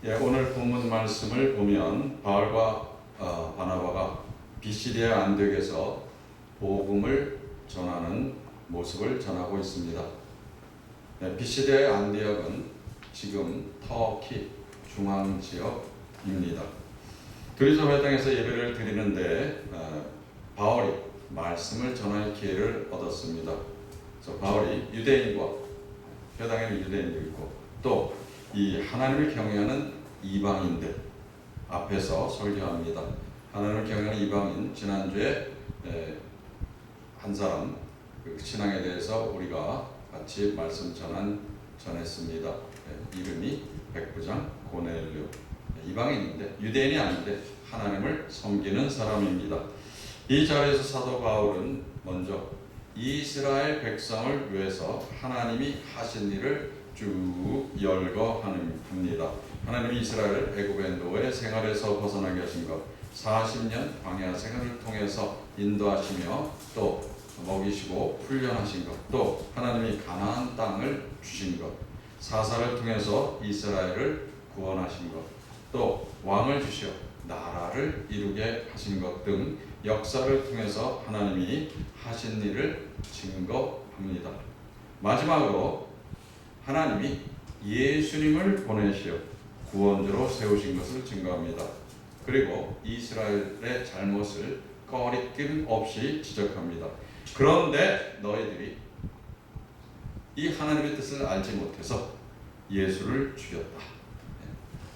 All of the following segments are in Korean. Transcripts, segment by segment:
오늘 본문 말씀을 보면 바울과 바나바가 비시디아 안디옥에서 복음을 전하는 모습을 전하고 있습니다. 비시디아 안디옥은 지금 터키 중앙 지역입니다. 그리스도 회당에서 예배를 드리는데 바울이 말씀을 전할 기회를 얻었습니다. 그래서 바울이 유대인과 회당에는 유대인도 있고 또 이 하나님을 경외하는 이방인들 앞에서 설교합니다. 하나님을 경외하는 이방인, 지난주에 한 사람 그 신앙에 대해서 우리가 같이 말씀 전했습니다. 이름이 백부장 고넬료, 이방인인데 유대인이 아닌데 하나님을 섬기는 사람입니다. 이 자리에서 사도 바울은 먼저 이스라엘 백성을 위해서 하나님이 하신 일을 쭉 열거합니다. 하나님이 이스라엘을 애굽의 노예 생활에서 벗어나게 하신 것, 40년 광야 생활을 통해서 인도하시며 또 먹이시고 훈련하신 것, 또 하나님이 가나안 땅을 주신 것, 사사를 통해서 이스라엘을 구원하신 것, 또 왕을 주시어 나라를 이루게 하신 것 등 역사를 통해서 하나님이 하신 일을 증거합니다. 마지막으로 하나님이 예수님을 보내시어 구원주로 세우신 것을 증거합니다. 그리고 이스라엘의 잘못을 꺼리낌 없이 지적합니다. 그런데 너희들이 이 하나님의 뜻을 알지 못해서 예수를 죽였다.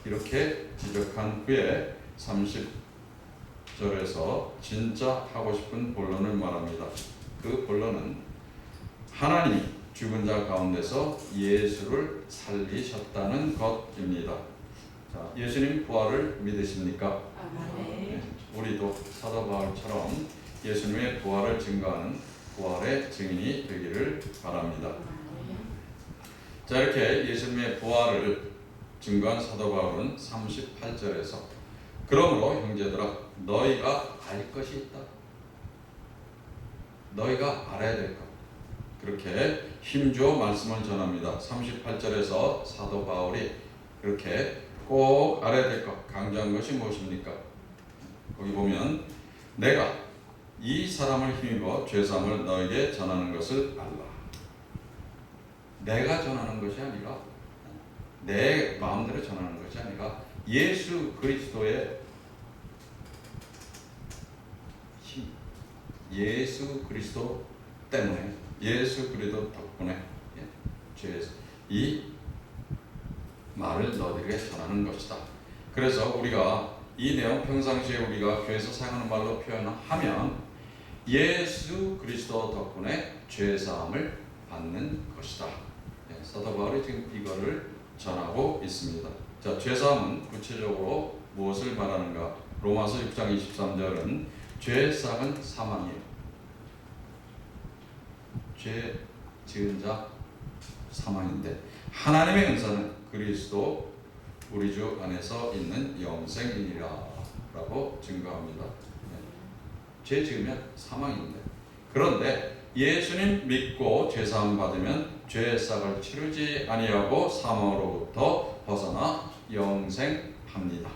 이렇게 지적한 후에 30절에서 진짜 하고 싶은 본론을 말합니다. 그 본론은 하나님이 죽은 자 가운데서 예수를 살리셨다는 것입니다. 자, 예수님 부활을 믿으십니까? 네. 우리도 사도 바울처럼 예수님의 부활을 증거하는 부활의 증인이 되기를 바랍니다. 자, 이렇게 예수님의 부활을 증거한 사도 바울은 38절에서 그러므로 형제들아 너희가 알 것이 있다. 너희가 알아야 될 것. 그렇게 힘주어 말씀을 전합니다. 38절에서 사도 바울이 그렇게 꼭 알아야 될 것, 강조한 것이 무엇입니까? 거기 보면 내가 이 사람을 힘입어 죄사함을 너에게 전하는 것을 알라. 내가 전하는 것이 아니라 내 마음대로 전하는 것이 아니라 예수 그리스도의 힘, 예수 그리스도 때문에, 예수 그리스도 덕분에 이 말을 너희에게 전하는 것이다. 그래서 우리가 이 내용 평상시에 우리가 교회에서 사용하는 말로 표현하면 예수 그리스도 덕분에 죄사함을 받는 것이다. 사도 바울이 지금 이거를 전하고 있습니다. 자, 죄사함은 구체적으로 무엇을 말하는가? 로마서 6장 23절은 죄사함은 사망이에요. 죄 지은 자 사망인데 하나님의 은사는 그리스도 우리 주 안에서 있는 영생이니라 라고 증거합니다. 죄 지으면 사망인데 그런데 예수님 믿고 죄사함 받으면 죄의 싹을 치르지 아니하고 사망으로부터 벗어나 영생합니다.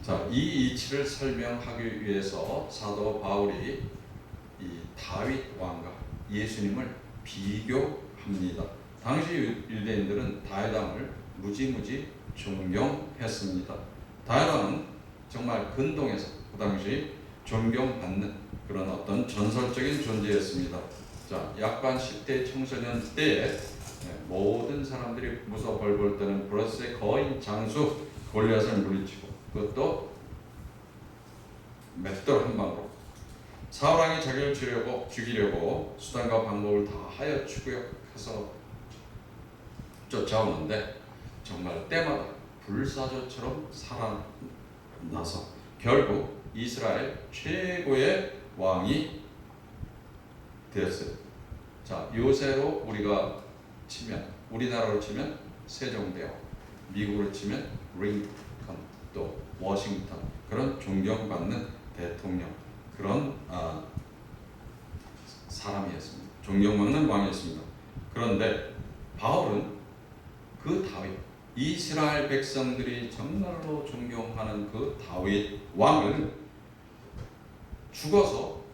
자, 이 이치를 설명하기 위해서 사도 바울이 이 다윗 왕과 예수님을 비교합니다. 당시 유대인들은 다윗 왕을 무지무지 존경했습니다. 다윗 왕은 정말 근동에서 그 당시 존경받는 그런 어떤 전설적인 존재였습니다. 자, 약관 10대 청소년 때에 모든 사람들이 무서 벌벌 떠는 브로스의 거인 장수 골리앗을 물리치고 그것도 맷돌 한 방으로 사울 왕이 자기를 죽이려고 수단과 방법을 다 하여 추격해서 쫓아오는데 정말 때마다 불사조처럼 살아나서 결국 이스라엘 최고의 왕이 되었어요. 자, 요새로 우리가 치면 우리나라로 치면 세종대왕, 미국으로 치면 링컨, 또 워싱턴 그런 존경받는 대통령 그런 사람이었습니다. 존경받는 왕이었습니다. 그런데 바울은 그 다윗 이스라엘 백성들이 정말로 존경하는 그 다윗 왕을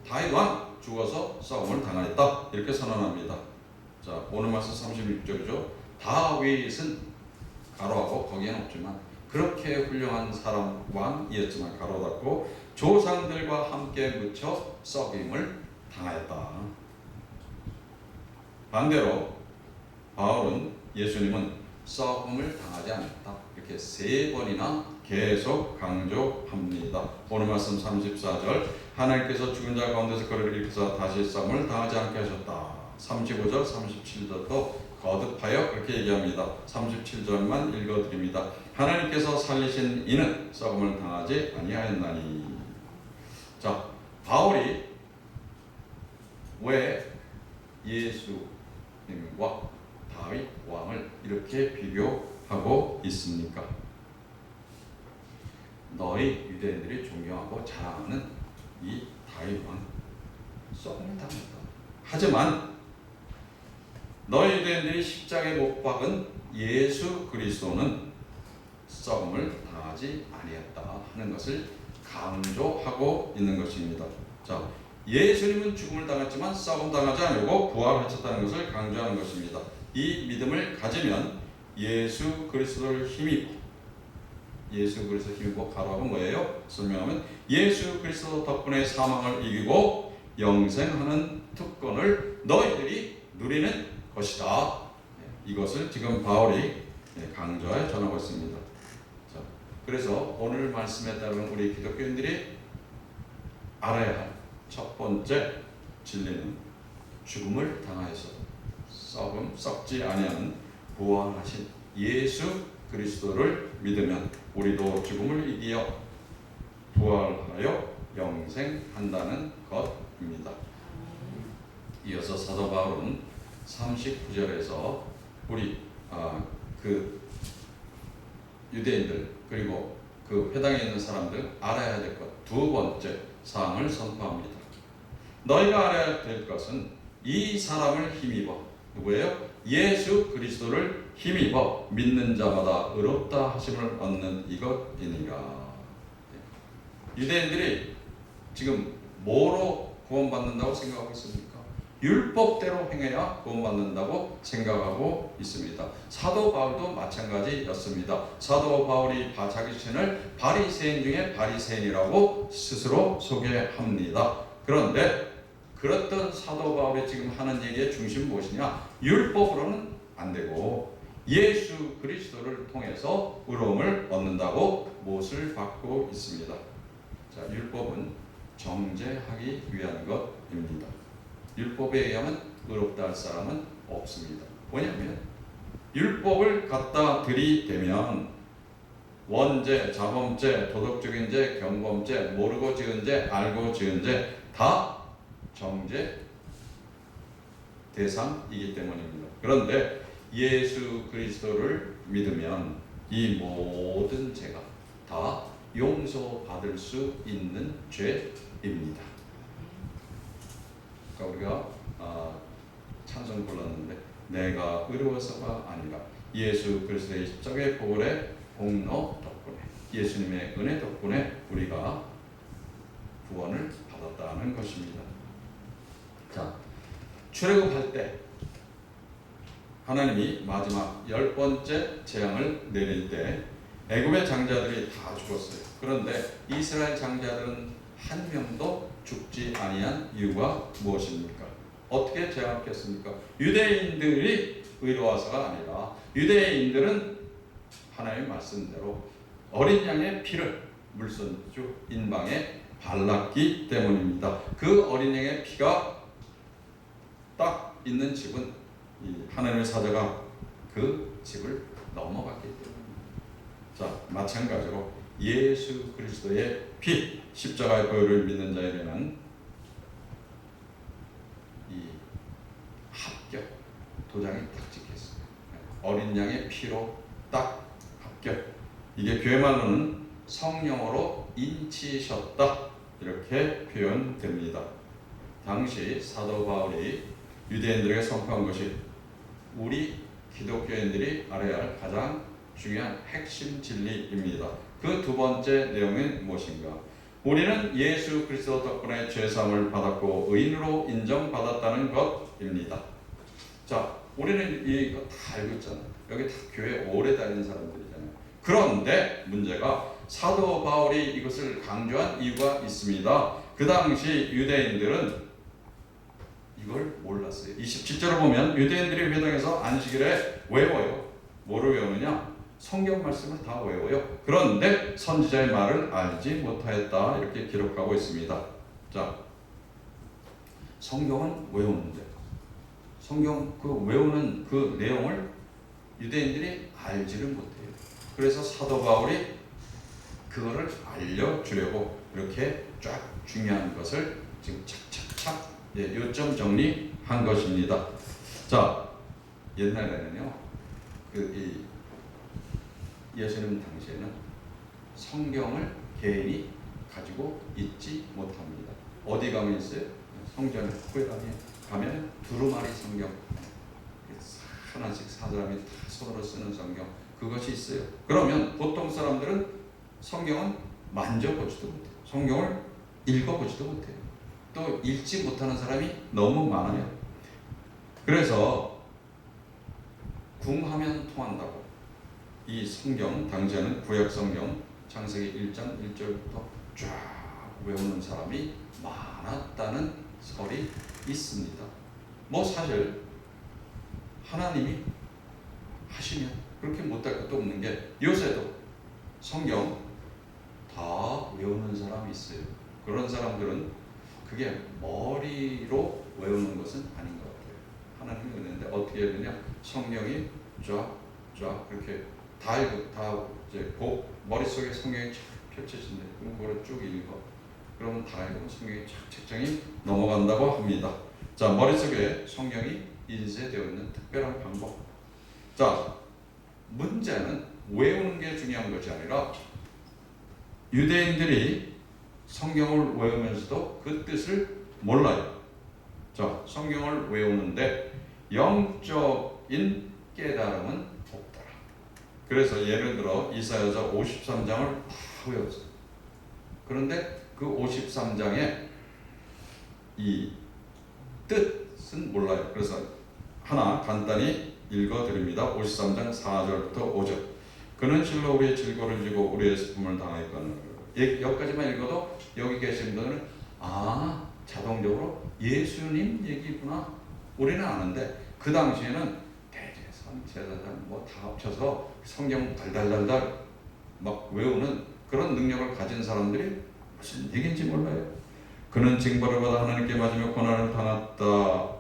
다윗 왕 죽어서 싸움을 당하였다 이렇게 선언합니다. 자, 오늘 말씀 36절이죠. 다윗은 가로하고 거기에는 없지만 그렇게 훌륭한 사람 왕이었지만 가로 닫고 조상들과 함께 묻혀 썩임을 당하였다. 반대로 바울은 예수님은 썩음을 당하지 않았다 이렇게 3번이나 계속 강조합니다. 오늘 말씀 34절 하나님께서 죽은 자 가운데서 그를 일으켜서 다시 썩음을 당하지 않게 하셨다. 35절 37절도 거듭하여 그렇게 얘기합니다. 37절만 읽어드립니다. 하나님께서 살리신 이는 썩음을 당하지 아니하였나니. 자, 바울이 왜 예수님과 다윗 왕을 이렇게 비교하고 있습니까? 너희 유대인들이 존경하고 자랑하는 이 다윗 왕 썩음을 당했다. 하지만 너희 유대인들이 십자가에 못 박은 예수 그리스도는 썩음을 당하지 아니했다 하는 것을 강조하고 있는 것입니다. 자, 예수님은 죽음을 당했지만 썩음 당하지 않고 부활하셨다는 것을 강조하는 것입니다. 이 믿음을 가지면 예수 그리스도를 힘입고 가로하고 뭐예요? 설명하면 예수 그리스도 덕분에 사망을 이기고 영생하는 특권을 너희들이 누리는 것이다. 이것을 지금 바울이 강조하여 전하고 있습니다. 자, 그래서 오늘 말씀에 따르면 우리 기독교인들이 알아야 할 첫 번째 진리는 죽음을 당하여서 썩지 아니하는 부활하신 예수 그리스도를 믿으면 우리도 죽음을 이기어 부활하여 영생한다는 것입니다. 이어서 사도 바울은 39절에서 우리 그 유대인들 그리고 그 회당에 있는 사람들 알아야 될 것 두 번째 사항을 선포합니다. 너희가 알아야 될 것은 이 사람을 힘입어 누구예요? 예수 그리스도를 힘입어 믿는 자마다 의롭다 하심을 얻는 이것이니라. 유대인들이 지금 뭐로 구원받는다고 생각하고 있습니까? 율법대로 행해야 구원받는다고 생각하고 있습니다. 사도 바울도 마찬가지였습니다. 사도 바울이 자기 자신을 바리새인 중에 바리새인이라고 스스로 소개합니다. 그런데 그렇던 사도 바울이 지금 하는 얘기의 중심은 무엇이냐? 율법으로는 안 되고 예수 그리스도를 통해서 의로움을 얻는다고 못을 받고 있습니다. 자, 율법은 정죄하기 위한 것입니다. 율법에 의하면 의롭다 할 사람은 없습니다. 뭐냐면 율법을 갖다 들이대면 원죄, 자범죄, 도덕적인 죄, 경범죄, 모르고 지은 죄, 알고 지은 죄 다 정죄 대상이기 때문입니다. 그런데 예수 그리스도를 믿으면 이 모든 죄가 다 용서받을 수 있는 죄입니다. 그러니까 우리가 찬송 불렀는데 내가 의로워서가 아니라 예수 그리스도의 십자가의 보혈의 공로 덕분에 예수님의 은혜 덕분에 우리가 구원을 받았다는 것입니다. 자, 출애굽할 때 하나님이 마지막 10번째 재앙을 내릴 때 애굽의 장자들이 다 죽었어요. 그런데 이스라엘 장자들은 한 명도 죽지 아니한 이유가 무엇입니까? 어떻게 제압했습니까? 유대인들이 의로워서가 아니라 유대인들은 하나님의 말씀대로 어린 양의 피를 물선주 인방에 발랐기 때문입니다. 그 어린 양의 피가 딱 있는 집은 이 하나님의 사자가 그 집을 넘어갔기 때문입니다. 자, 마찬가지로 예수 그리스도의 피, 십자가의 보혈을 믿는 자에게는 이 합격 도장이 딱 찍혔어요. 어린 양의 피로 딱 합격. 이게 교회말로는 성령으로 인치셨다 이렇게 표현됩니다. 당시 사도 바울이 유대인들에게 선포한 것이 우리 기독교인들이 알아야 할 가장 중요한 핵심 진리입니다. 그 두 번째 내용은 무엇인가? 우리는 예수 그리스도 덕분에 죄사함을 받았고 의인으로 인정받았다는 것입니다. 자, 우리는 이거 다 알고 있잖아요. 여기 다 교회 오래 다니는 사람들이잖아요. 그런데 문제가 사도 바울이 이것을 강조한 이유가 있습니다. 그 당시 유대인들은 이걸 몰랐어요. 27절을 보면 유대인들이 회당에서 안식일에 외워요. 뭐를 외우느냐? 성경 말씀을 다 외워요. 그런데 선지자의 말을 알지 못하였다 이렇게 기록하고 있습니다. 자, 성경은 외우는데 성경 그 외우는 그 내용을 유대인들이 알지를 못해요. 그래서 사도 바울이 그거를 알려주려고 이렇게 쫙 중요한 것을 지금 착착착 요점 정리한 것입니다. 자, 옛날에는요, 예수님 당시에는 성경을 개인이 가지고 있지 못합니다. 어디 가면 있어요? 성전 후회당에 가면 두루마리 성경 하나씩 사람이 다 손으로 쓰는 성경 그것이 있어요. 그러면 보통 사람들은 성경은 만져보지도 못해요. 성경을 읽어보지도 못해요. 또 읽지 못하는 사람이 너무 많아요. 그래서 궁하면 통한다고 이 성경 당시에는 구약 성경 창세기 1장 1절부터 쫙 외우는 사람이 많았다는 설이 있습니다. 뭐 사실 하나님이 하시면 그렇게 못할 것도 없는 게 요새도 성경 다 외우는 사람이 있어요. 그런 사람들은 그게 머리로 외우는 것은 아닌 것 같아요. 하나님이 은혜인데 어떻게 해야 되냐? 성경이 쫙 이렇게 다 이제 머릿속에 성경이 쫙 펼쳐진대. 그럼 그걸 쭉 읽어. 그러면 다 읽으면 성경이 쫙 책장이 넘어간다고 합니다. 자, 머릿속에 성경이 인쇄되어 있는 특별한 방법. 자, 문제는 외우는 게 중요한 것이 아니라 유대인들이 성경을 외우면서도 그 뜻을 몰라요. 자, 성경을 외우는데 영적인 깨달음은 없더라. 그래서 예를 들어 이사야서 53장을 다 외웠어요. 그런데 그 53장의 이 뜻은 몰라요. 그래서 하나 간단히 읽어드립니다. 53장 4절부터 5절. 그는 실로 우리의 질고를 지고 우리의 슬픔을 당하였거늘. 여기까지만 읽어도 여기 계신 분들은 자동적으로 예수님 얘기구나. 우리는 아는데 그 당시에는 대제사장, 제사장 뭐 다 합쳐서 성경 달달달달 막 외우는 그런 능력을 가진 사람들이 무슨 얘기인지 몰라요. 그는 징벌을 받아 하나님께 맞으며 고난을 당했다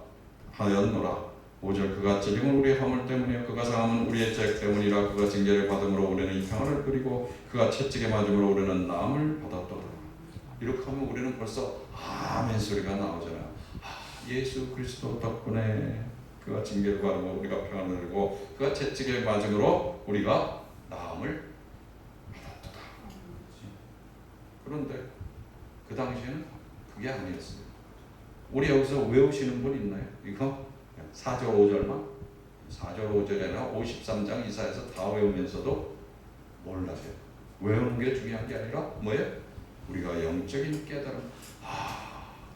하였노라. 5절 그가 찔림은 우리의 허물 때문이요 그가 상함은 우리의 죄 때문이라. 그가 징계를 받음으로 우리는 이 평안을 누리고 그가 채찍에 맞음으로 우리는 나음을 받았도다. 이렇게 하면 우리는 벌써 아멘 소리가 나오잖아요. 예수 그리스도 덕분에 그가 징계를 받음으로 우리가 평안을 누리고 그가 채찍에 맞음으로 우리가 나음을 받았도다. 그런데 그 당시에는 그게 아니었어요. 우리 여기서 외우시는 분 있나요? 이거 4절 5절만 4절 5절에나 53장 이사야서 다 외우면서도 몰라요. 외우는 게 중요한 게 아니라 뭐예요? 우리가 영적인 깨달음,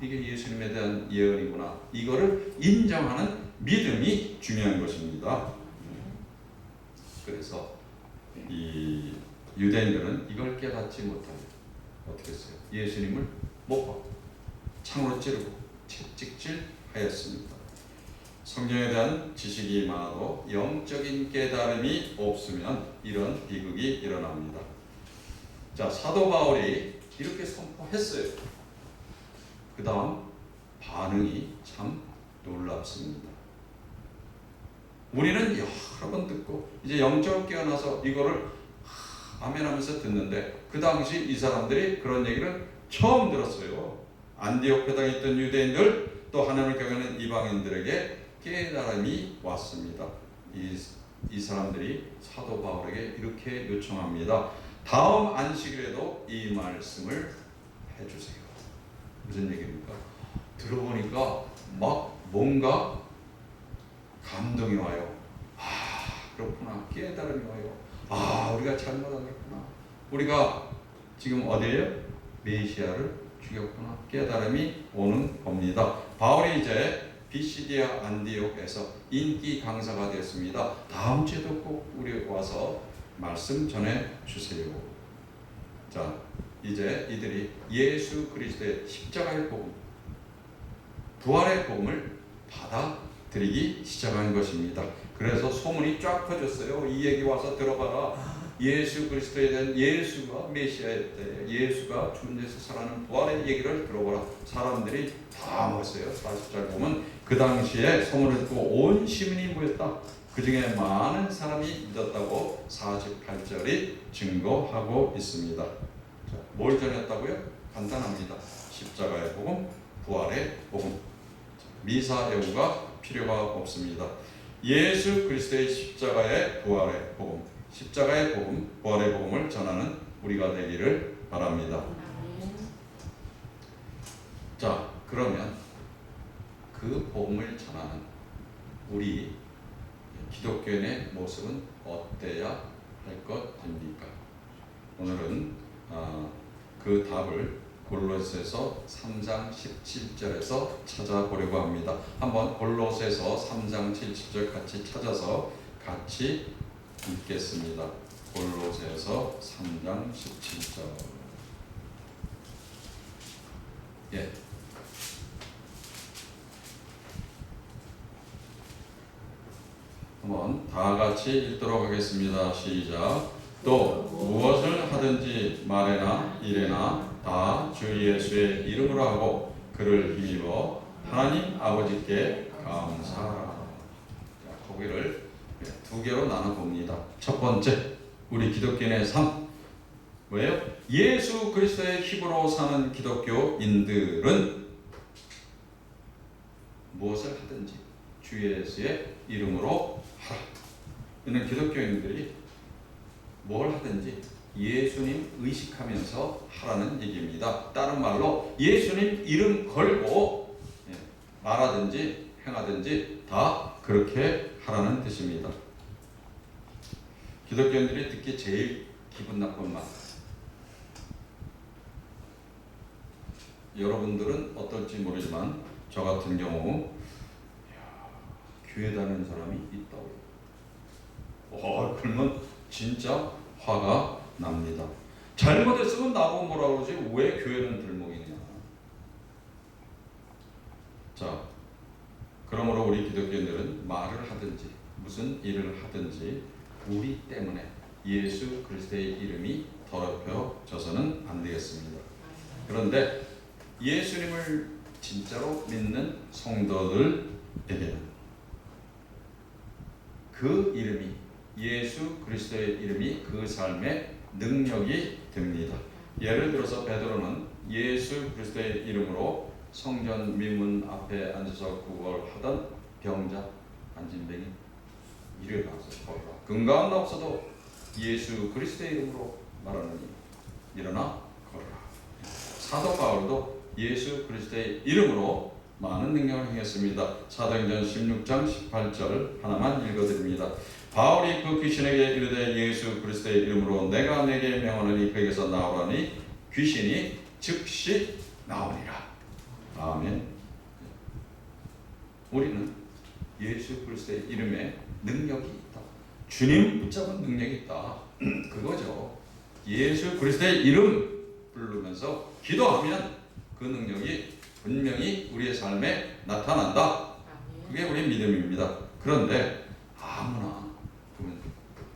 이게 예수님에 대한 예언이구나, 이거를 인정하는 믿음이 중요한 것입니다. 그래서 이 유대인들은 이걸 깨닫지 못하고 어떻게 했어요? 예수님을 못 봤고 창으로 찌르고 채찍질하였습니다. 성경에 대한 지식이 많아도 영적인 깨달음이 없으면 이런 비극이 일어납니다. 자, 사도 바울이 이렇게 선포했어요. 그 다음 반응이 참 놀랍습니다. 우리는 여러 번 듣고 이제 영적으로 깨어나서 이거를 아멘 하면서 듣는데 그 당시 이 사람들이 그런 얘기를 처음 들었어요. 안디옥 회당에 있던 유대인들 또 하나님을 경외하는 이방인들에게 깨달음이 왔습니다. 이 사람들이 사도 바울에게 이렇게 요청합니다. 다음 안식일에도 이 말씀을 해주세요. 무슨 얘기입니까? 들어보니까 막 뭔가 감동이 와요. 그렇구나. 깨달음이 와요. 잘못하겠구나. 우리가 지금 어디에요? 메시아를 죽였구나. 깨달음이 오는 겁니다. 바울이 이제 비시디아 안디옥에서 인기 강사가 됐습니다. 다음 주에도 꼭 우리 와서 말씀 전해 주세요. 자, 이제 이들이 예수 그리스도의 십자가의 복음, 부활의 복음을 받아들이기 시작한 것입니다. 그래서 소문이 쫙 퍼졌어요. 이 얘기 와서 들어봐라. 예수 그리스도에 대한, 예수가 메시아였대, 예수가 죽은 데서 살아나는 부활의 얘기를 들어보라. 사람들이 다 모였어요. 40절 보면 그 당시에 소문을 듣고 온 시민이 모였다. 그 중에 많은 사람이 믿었다고 48절이 증거하고 있습니다. 자, 뭘 전했다고요? 간단합니다. 십자가의 복음, 부활의 복음. 미사 외우가 필요가 없습니다. 예수 그리스도의 십자가의 부활의 복음, 십자가의 복음, 부활의 복음을 전하는 우리가 되기를 바랍니다. 자, 그러면 그 복음을 전하는 우리 기독교인의 모습은 어때야 할 것입니까? 오늘은 그 답을 골로새서 3장 17절에서 찾아보려고 합니다. 한번 골로새서 3장 17절 같이 찾아서 같이 읽겠습니다. 골로새서 3장 17절. 예. 한번 다 같이 읽도록 하겠습니다. 시작. 또 무엇을 하든지 말에나 일에나 다 주 예수의 이름으로 하고 그를 힘입어 하나님 아버지께 감사하라. 자, 거기를 두 개로 나눠 봅니다. 첫 번째, 우리 기독교인의 삶. 뭐예요? 예수 그리스도의 힘으로 사는 기독교인들은 무엇을 하든지 주 예수의 이름으로 하라. 이는 기독교인들이 뭘 하든지 예수님 의식하면서 하라는 얘기입니다. 다른 말로 예수님 이름 걸고 말하든지 행하든지 다 그렇게 하라는 뜻입니다. 기독교인들이 듣기 제일 기분 나쁜 말. 여러분들은 어떨지 모르지만 저 같은 경우 교회 다니는 사람이 있다고요. 그러면 진짜 화가 납니다. 잘못했으면 나보고 뭐라고 그러지? 왜 교회는 들먹이냐? 자, 그러므로 우리 기독교인들은 말을 하든지 무슨 일을 하든지 우리 때문에 예수 그리스도의 이름이 더럽혀져서는 안 되겠습니다. 그런데 예수님을 진짜로 믿는 성도들에게는 그 이름이, 예수 그리스도의 이름이 그 삶의 능력이 됩니다. 예를 들어서 베드로는 예수 그리스도의 이름으로 성전 미문 앞에 앉아서 구걸하던 병자, 안진뱅이 일어나서 걸어라. 건강은 없어도 예수 그리스도의 이름으로 말하느니 일어나 걸어라. 사도 바울도 예수 그리스도의 이름으로 많은 능력을 행했습니다. 사도행전 16장 18절 하나만 읽어드립니다. 바울이 그 귀신에게 이르되 예수 그리스도의 이름으로 내가 내게 명하노니 그에게서 나오라니 귀신이 즉시 나오니라. 아멘. 우리는 예수 그리스도의 이름에 능력이 있다. 주님 붙잡은 능력이 있다. 그거죠. 예수 그리스도의 이름 부르면서 기도하면 그 능력이 분명히 우리의 삶에 나타난다. 그게 우리의 믿음입니다. 그런데 아무나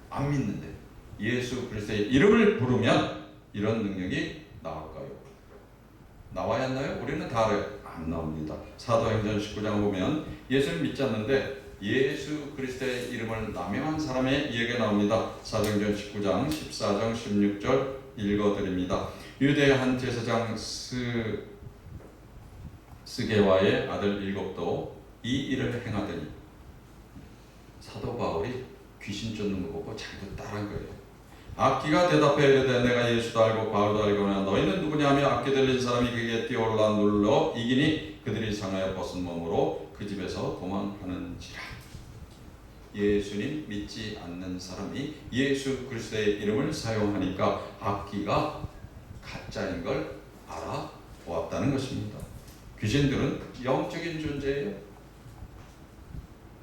안 믿는데 예수 그리스도의 이름을 부르면 이런 능력이 나올까요? 나와야 하나요? 우리는 다 알아요. 안 나옵니다. 사도행전 19장 보면 예수를 믿지 않는데 예수 그리스도의 이름을 남용한 사람의 이야기가 나옵니다. 사도행전 19장 14장 16절 읽어드립니다. 유대의 한 제사장 스게와의 아들 일곱도 이 일을 행하더니 사도 바울이 귀신 쫓는 거 보고 자기도 따라한 거예요. 악기가 대답해 이르되 내가 예수도 알고 바울도 알거나 너희는 누구냐 하며 악기 들린 사람이 그에게 뛰어올라 눌러 이기니 그들이 상하여 벗은 몸으로 그 집에서 도망하는지라. 예수님 믿지 않는 사람이 예수 그리스도의 이름을 사용하니까 악기가 가짜인 걸 알아보았다는 것입니다. 귀신들은 영적인 존재예요.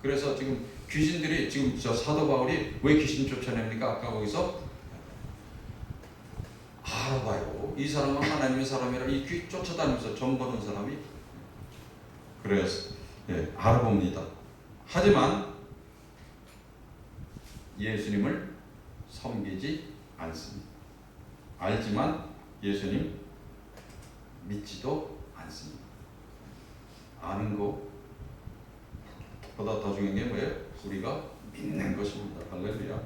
그래서 지금 귀신들이 지금 저 사도 바울이 왜 귀신 쫓아냅니까? 아까 거기서 알아봐요. 이 사람은 하나님의 사람이라 이 귀 쫓아다니면서 점 보는 사람이 그래서 알아봅니다. 하지만 예수님을 섬기지 않습니다. 알지만 예수님 믿지도 않습니다. 아는 것보다 더 중요한 게 뭐예요? 우리가 믿는 것입니다. 할렐루야.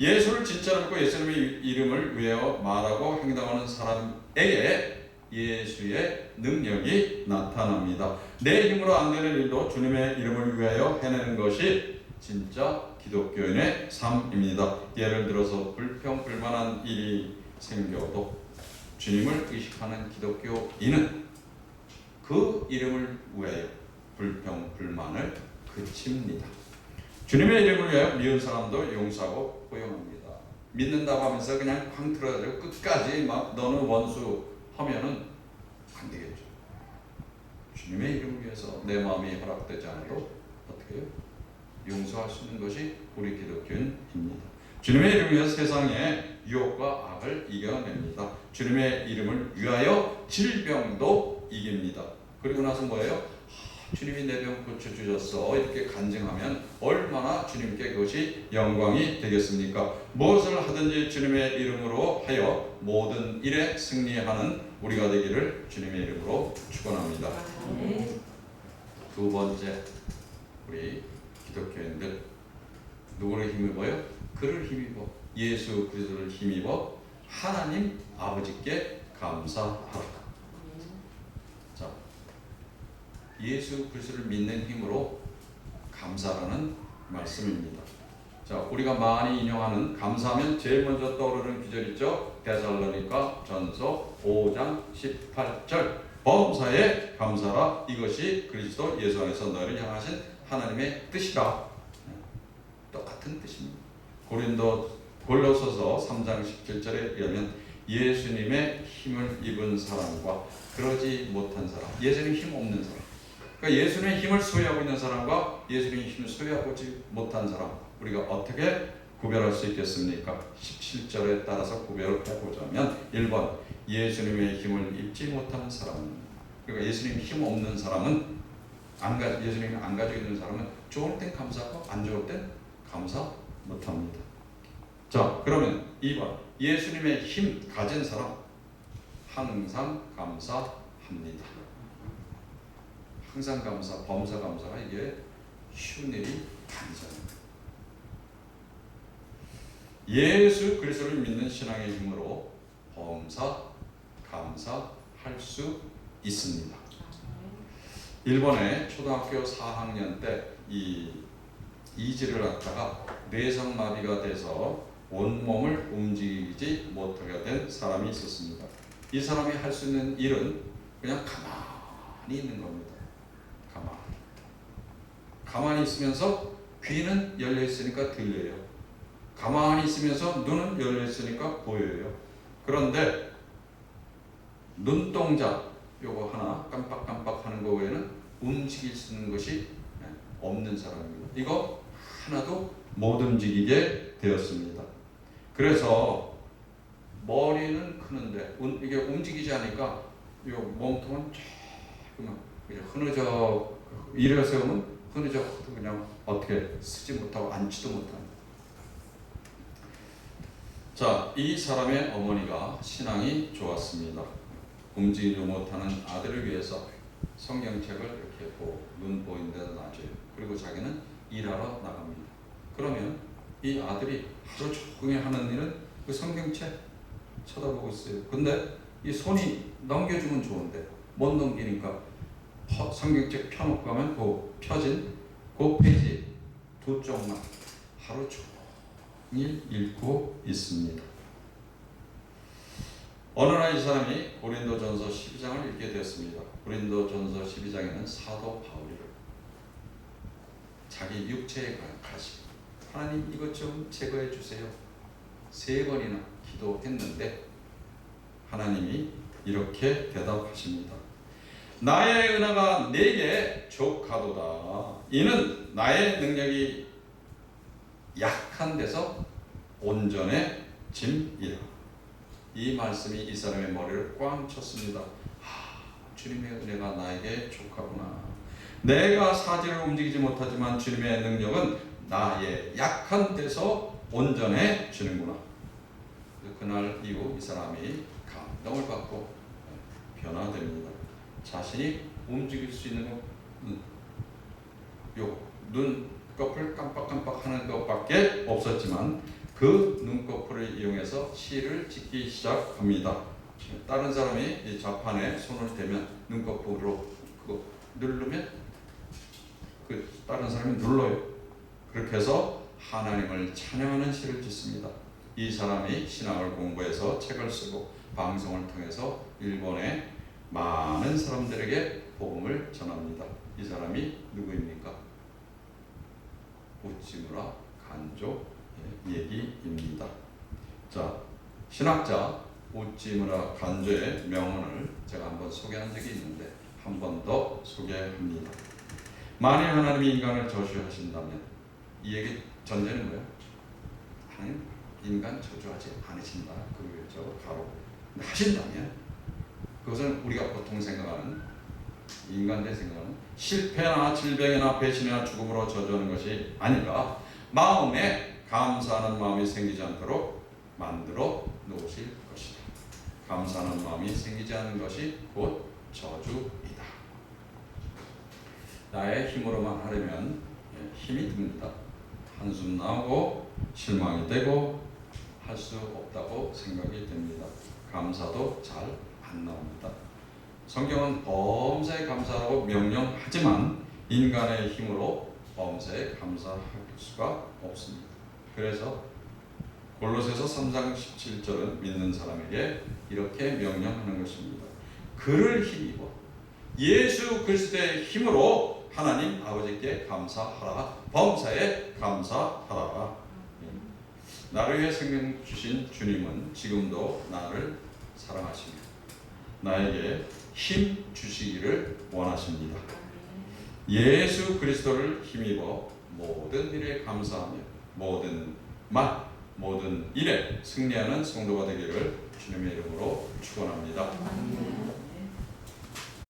예수를 진짜로 믿고 예수님의 이름을 외워 말하고 행동하는 사람에게 예수의 능력이 나타납니다. 내 힘으로 안 되는 일도 주님의 이름을 위하여 해내는 것이 진짜 기독교인의 삶입니다. 예를 들어서 불평불만한 일이 생겨도 주님을 의식하는 기독교인은 그 이름을 위하여 불평불만을 그칩니다. 주님의 이름을 위하여 미운 사람도 용서하고 포용합니다. 믿는다고 하면서 그냥 쾅 틀어가지고 끝까지 막 너는 원수 하면은 안 되겠죠. 주님의 이름을 위해서 내 마음이 허락되지 않아도 어떻게 해요? 용서할 수 있는 것이 우리 기독교인입니다. 주님의 이름을 위해서 세상의 유혹과 악을 이겨냅니다. 주님의 이름을 위하여 질병도 이깁니다. 그리고 나서 뭐예요? 주님이 내 병 고쳐주셨어 이렇게 간증하면 얼마나 주님께 그것이 영광이 되겠습니까? 무엇을 하든지 주님의 이름으로 하여 모든 일에 승리하는 우리가 되기를 주님의 이름으로 축원합니다. 두 번째, 우리 기독교인들 누구를 힘입어요? 그를 힘입어 예수 그리스도를 힘입어 하나님 아버지께 감사하라. 자, 예수 그리스도를 믿는 힘으로 감사라는 말씀입니다. 자, 우리가 많이 인용하는 감사하면 제일 먼저 떠오르는 구절 있죠? 데살로니가 전서 5장 18절 범사에 감사라 이것이 그리스도 예수 안에서 너희를 향하신 하나님의 뜻이라. 똑같은 뜻입니다. 골로새서 3장 17절에 의하면 예수님의 힘을 입은 사람과 그러지 못한 사람, 예수님 힘 없는 사람, 그러니까 예수님의 힘을 소유하고 있는 사람과 예수님의 힘을 소유하지 못한 사람, 우리가 어떻게 구별할 수 있겠습니까? 17절에 따라서 구별을 해보자면 1번 예수님의 힘을 입지 못하는 사람, 그러니까 예수님 힘 없는 사람은 예수님이 안 가지고 있는 사람은 좋을 땐 감사하고 안 좋을 땐 감사 못합니다. 자, 그러면 2번 예수님의 힘 가진 사람 항상 감사합니다. 항상 감사, 범사 감사가 이게 쉬운 일이 아니잖아요. 예수 그리스도를 믿는 신앙의 힘으로 범사 감사할 수 있습니다. 일본의 초등학교 4학년 때 이지를 갖다가 뇌성마비가 돼서 온몸을 움직이지 못하게 된 사람이 있었습니다. 이 사람이 할 수 있는 일은 그냥 가만히 있는 겁니다. 가만히 있으면서 귀는 열려 있으니까 들려요. 가만히 있으면서 눈은 열려 있으니까 보여요. 그런데 눈동자 요거 하나 깜빡깜빡 하는 거 외에는 움직일 수 있는 것이 없는 사람입니다. 이거 하나도 못 움직이게 되었습니다. 그래서 머리는 크는데 이게 움직이지 않으니까 요 몸통은 조금 흐느적 일어 세우면 흐느적 그냥 어떻게 쓰지 못하고 앉지도 못합니다. 자, 이 사람의 어머니가 신앙이 좋았습니다. 움직이지 못하는 아들을 위해서 성경책을 이렇게 눈 보이는 데다 놔줘요. 그리고 자기는 일하러 나갑니다. 그러면 이 아들이 하루 종일 하는 일은 그 성경책 쳐다보고 있어요. 근데 이 손이 넘겨주면 좋은데 못 넘기니까 성경책 펴놓고 가면 그 펴진 그 페이지 두 쪽만 하루 종일 읽고 있습니다. 어느 날 이 사람이 고린도전서 12장을 읽게 되었습니다. 고린도전서 12장에는 사도 바울이 자기 육체의 가시, 하나님 이것 좀 제거해 주세요. 3번이나 기도했는데 하나님이 이렇게 대답하십니다. 나의 은혜가 네게 족하도다. 이는 나의 능력이 약한 데서 온전해짐이라. 이 말씀이 이 사람의 머리를 꽝 쳤습니다. 주님의 은혜가 나에게 족하구나. 내가 사지를 움직이지 못하지만 주님의 능력은 나의 약한 데서 온전해지는구나. 그날 이후 이 사람이 감동을 받고 변화됩니다. 자신이 움직일 수 있는 요 눈꺼풀 깜빡깜빡하는 것밖에 없었지만 그 눈꺼풀을 이용해서 시를 짓기 시작합니다. 다른 사람이 이 좌판에 손을 대면 눈꺼풀로 그거 누르면 그 다른 사람이 눌러요. 그렇게 해서 하나님을 찬양하는 시를 짓습니다. 이 사람이 신학을 공부해서 책을 쓰고 방송을 통해서 일본의 많은 사람들에게 복음을 전합니다. 이 사람이 누구입니까? 우찌무라 간조 얘기입니다. 자, 신학자 우찌무라 간조의 명언을 제가 한번 소개한 적이 있는데 한 번 더 소개합니다. 만일 하나님이 인간을 저주하신다면, 이 얘기 전제는 뭐예요? 하나님 인간 저주하지 않으신다. 그거죠. 바로 하신다면 그것은 우리가 보통 생각하는 인간들 생각하는 실패나 질병이나 배신이나 죽음으로 저주하는 것이 아니라 마음에 감사하는 마음이 생기지 않도록 만들어 놓으실 것이다. 감사하는 마음이 생기지 않는 것이 곧 저주이다. 나의 힘으로만 하려면 힘이 듭니다. 한숨 나오고 실망이 되고 할 수 없다고 생각이 됩니다. 감사도 잘 안 나옵니다. 성경은 범사에 감사하라고 명령하지만 인간의 힘으로 범사에 감사할 수가 없습니다. 그래서 골로새서 3장 17절은 믿는 사람에게 이렇게 명령하는 것입니다. 그를 힘입어 예수 그리스도의 힘으로 하나님 아버지께 감사하라. 범사에 감사하라. 나를 위해 생명 주신 주님은 지금도 나를 사랑하시며 나에게 힘 주시기를 원하십니다. 예수 그리스도를 힘입어 모든 일에 감사하며 모든 말, 모든 일에 승리하는 성도가 되기를 주님의 이름으로 축원합니다.